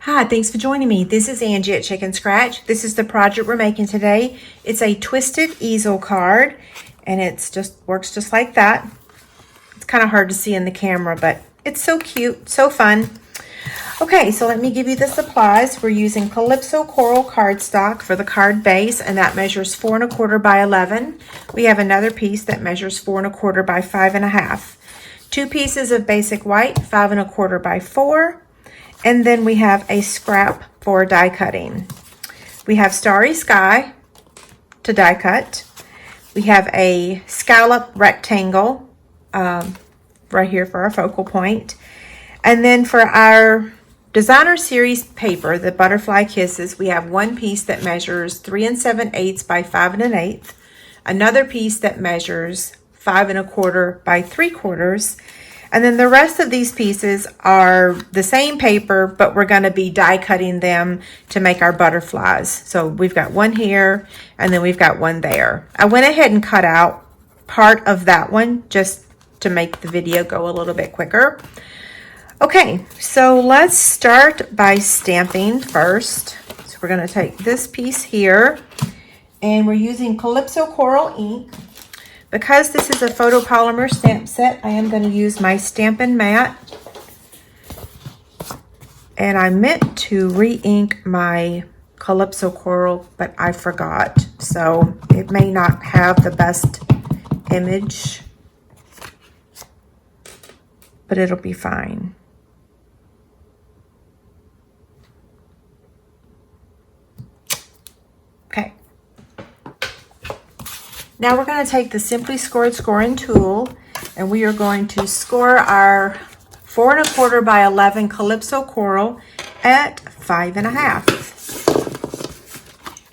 Hi, thanks for joining me. This is Angie at Chicken Scratch. This is the project we're making today. It's a twisted easel card, and it's just works just like that. It's kind of hard to see in the camera, but it's so cute, so fun. Okay, so let me give you the supplies. We're using Calypso Coral cardstock for the card base, and that measures 4 1/4 by 11. We have another piece that measures 4 1/4 by 5 1/2. 2 pieces of basic white, 5 1/4 by 4. And then we have a scrap for die cutting. We have Starry Sky to die cut. We have a scallop rectangle right here for our focal point. And then for our designer series paper, the Butterfly Kisses, we have one piece that measures 3 7/8 by 5 1/8. Another piece that measures 5 1/4 by 3/4. And then the rest of these pieces are the same paper, but we're going to be die cutting them to make our butterflies. So we've got one here, and then we've got one there. I went ahead and cut out part of that one just to make the video go a little bit quicker. Okay, so let's start by stamping first. So we're going to take this piece here, and we're using Calypso Coral ink. Because this is a photopolymer stamp set, I am going to use my Stampin' Mat. And I meant to re-ink my Calypso Coral, but I forgot. So it may not have the best image, but it'll be fine. Okay. Now we're going to take the Simply Scored scoring tool, and we are going to score our 4 1/4 by 11 Calypso Coral at 5 1/2.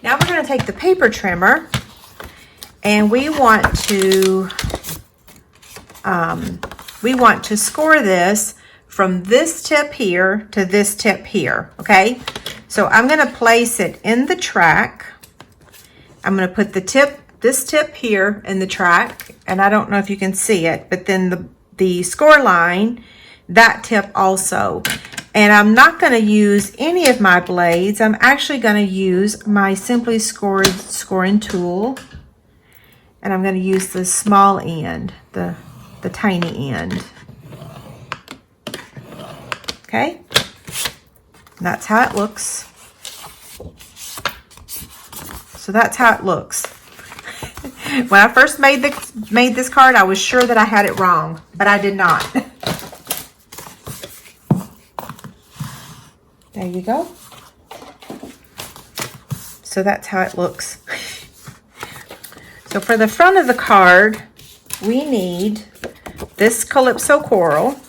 Now we're going to take the paper trimmer, and we want to score this from this tip here to this tip here. Okay, so I'm going to place it in the track. I'm going to put this tip here in the track, and I don't know if you can see it, but then the score line, that tip also. And I'm not going to use any of my blades. I'm actually going to use my Simply Scored scoring tool, and I'm going to use the small end, the tiny end. Okay, and that's how it looks. So that's how it looks. When I first made this card, I was sure that I had it wrong, but I did not. There you go. So that's how it looks. So for the front of the card, we need this Calypso Coral,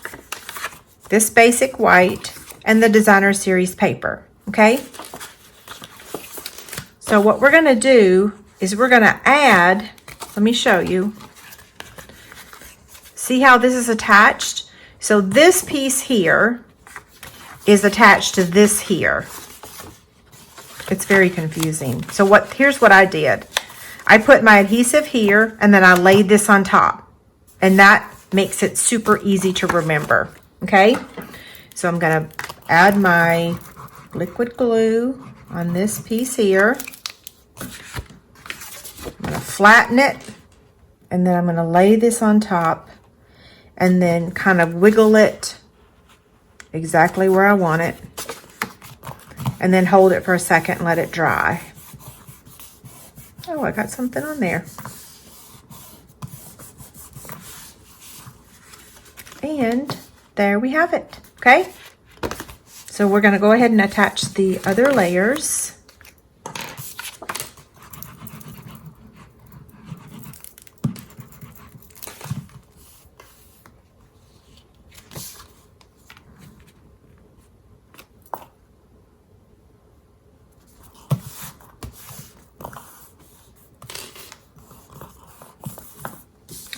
this basic white, and the designer series paper. Okay? So what we're going to do is we're going to add, let me show you. See how this is attached? So this piece here is attached to this here. It's very confusing. So here's what I did. I put my adhesive here, and then I laid this on top. And that makes it super easy to remember. Okay? So I'm going to add my liquid glue on this piece here. I'm going to flatten it, and then I'm going to lay this on top and then kind of wiggle it exactly where I want it, and then hold it for a second and let it dry. Oh, I got something on there. And there we have it. Okay, so we're going to go ahead and attach the other layers.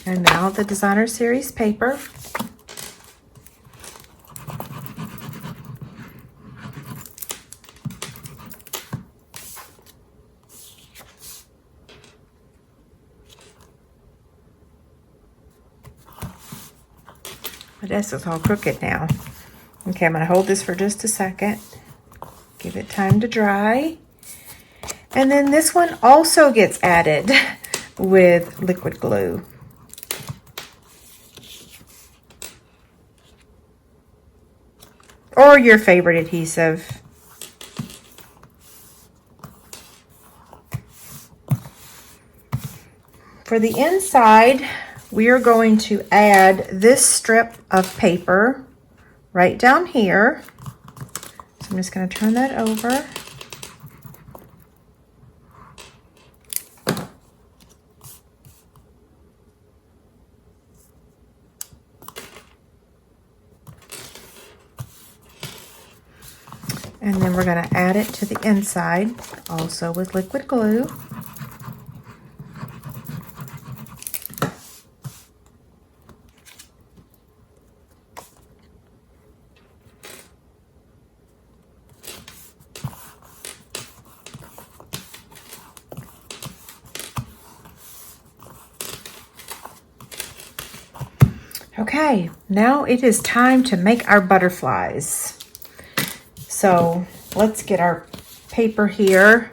And now the designer series paper. My desk is all crooked now. Okay, I'm going to hold this for just a second. Give it time to dry. And then this one also gets added with liquid glue. Or your favorite adhesive. For the inside, we are going to add this strip of paper right down here. So I'm just going to turn that over. And then we're going to add it to the inside, also with liquid glue. Okay, now it is time to make our butterflies. So let's get our paper here.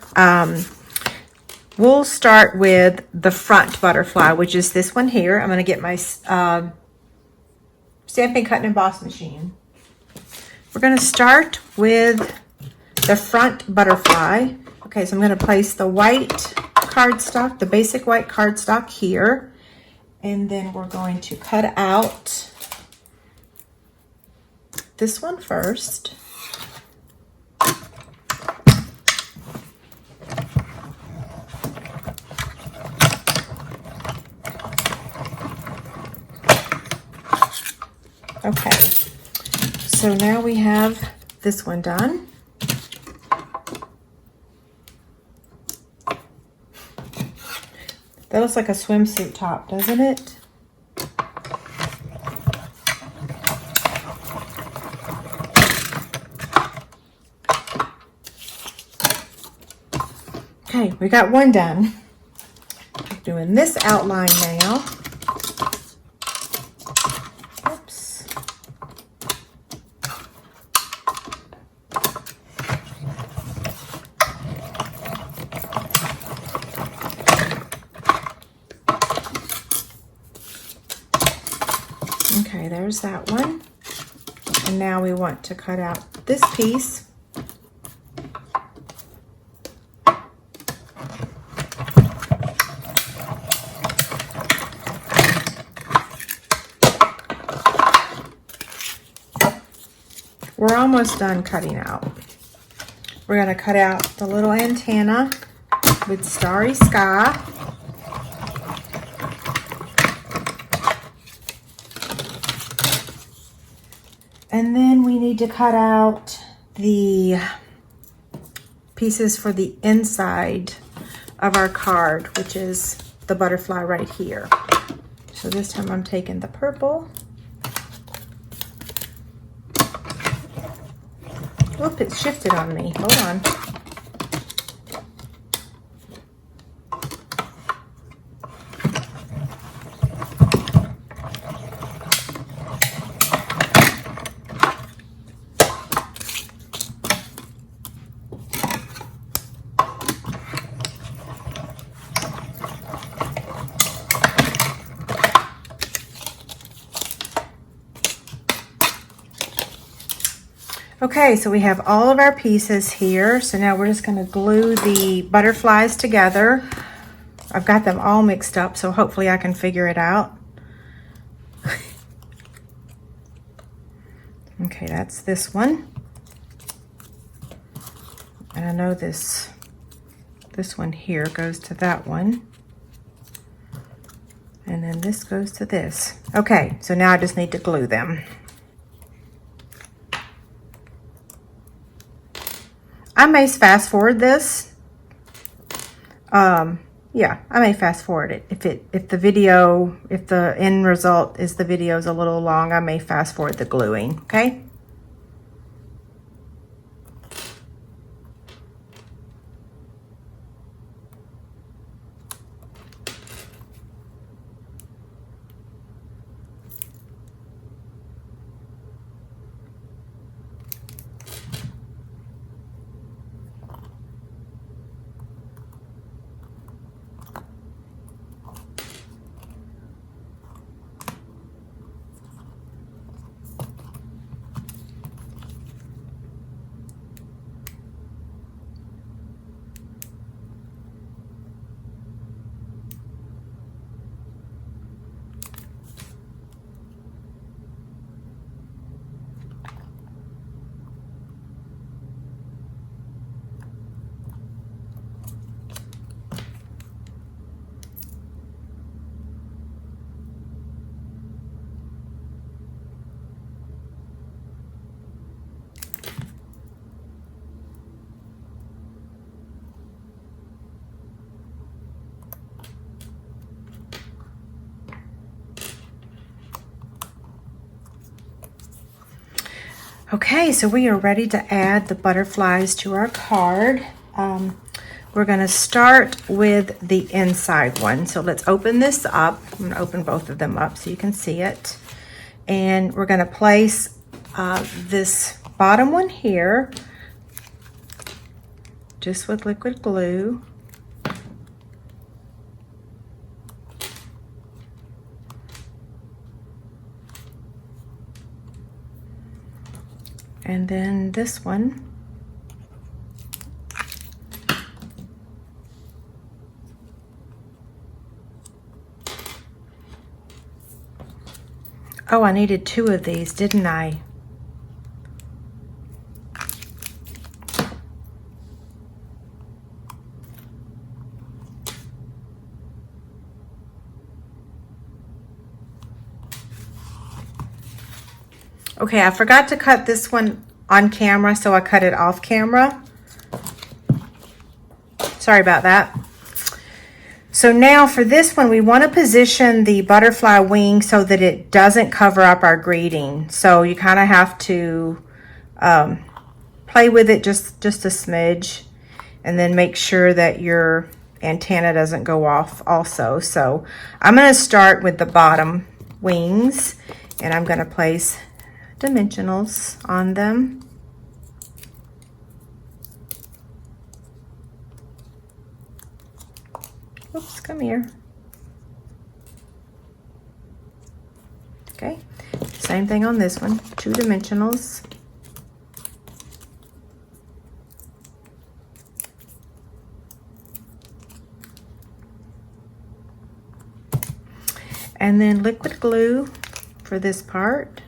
We'll start with the front butterfly, which is this one here. I'm going to get my Stampin' Cut and Emboss machine. We're going to start with the front butterfly. Okay, so I'm going to place the white cardstock, the basic white cardstock here. And then we're going to cut out this one first. Okay, so now we have this one done. That looks like a swimsuit top, doesn't it? Okay, we got one done. Doing this outline now. Oops. Okay, there's that one. And now we want to cut out this piece. We're almost done cutting out. We're going to cut out the little antenna with Starry Sky. And then we need to cut out the pieces for the inside of our card, which is the butterfly right here. So this time I'm taking the purple. Whoop, it shifted on me. Hold on. Okay, so we have all of our pieces here. So now we're just going to glue the butterflies together. I've got them all mixed up, so hopefully I can figure it out. Okay, that's this one. And I know this one here goes to that one. And then this goes to this. Okay, so now I just need to glue them. I may fast forward this. Yeah, I may fast forward it. If the end result is the video is a little long, I may fast forward the gluing, okay? Okay, so we are ready to add the butterflies to our card. We're going to start with the inside one. So let's open this up. I'm going to open both of them up so you can see it. And we're going to place this bottom one here just with liquid glue. And then this one. Oh, I needed 2 of these, didn't I? Okay, I forgot to cut this one on camera, so I cut it off camera. Sorry about that. So now for this one, we want to position the butterfly wing so that it doesn't cover up our greeting. So you kind of have to play with it just a smidge, and then make sure that your antenna doesn't go off also. So I'm going to start with the bottom wings, and I'm going to place dimensionals on them. Oops, come here. Okay, same thing on this one, 2 dimensionals. And then liquid glue for this part.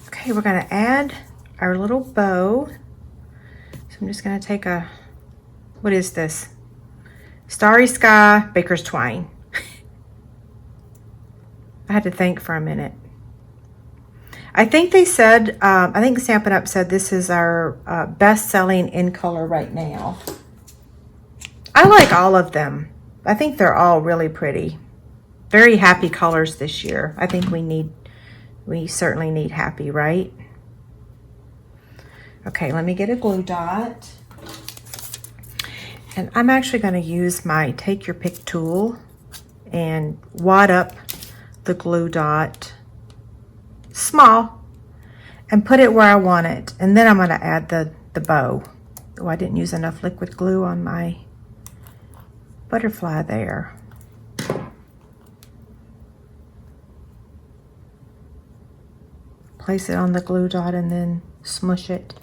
Okay, we're going to add our little bow. So I'm just going to take a, what is this? Starry Sky Baker's Twine. I had to think for a minute. I think they said, I think Stampin' Up! Said this is our best-selling in color right now. I like all of them. I think they're all really pretty. Very happy colors this year. I think we certainly need happy, right? Okay, let me get a glue dot. And I'm actually going to use my Take Your Pick tool and wad up the glue dot small and put it where I want it. And then I'm going to add the bow. Oh, I didn't use enough liquid glue on my butterfly there. Place it on the glue dot and then smush it.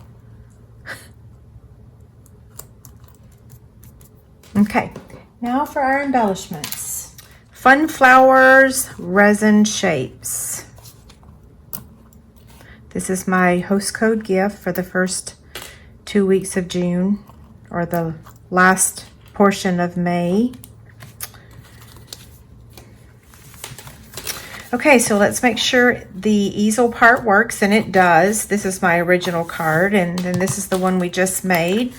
Okay, now for our embellishments. Fun Flowers Resin Shapes. This is my host code gift for the first 2 weeks of June, or the last portion of May. Okay, so let's make sure the easel part works, and it does. This is my original card, and then this is the one we just made.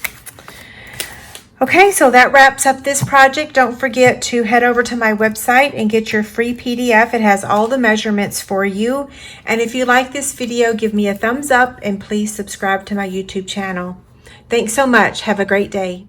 Okay, so that wraps up this project. Don't forget to head over to my website and get your free PDF. It has all the measurements for you. And if you like this video, give me a thumbs up and please subscribe to my YouTube channel. Thanks so much. Have a great day.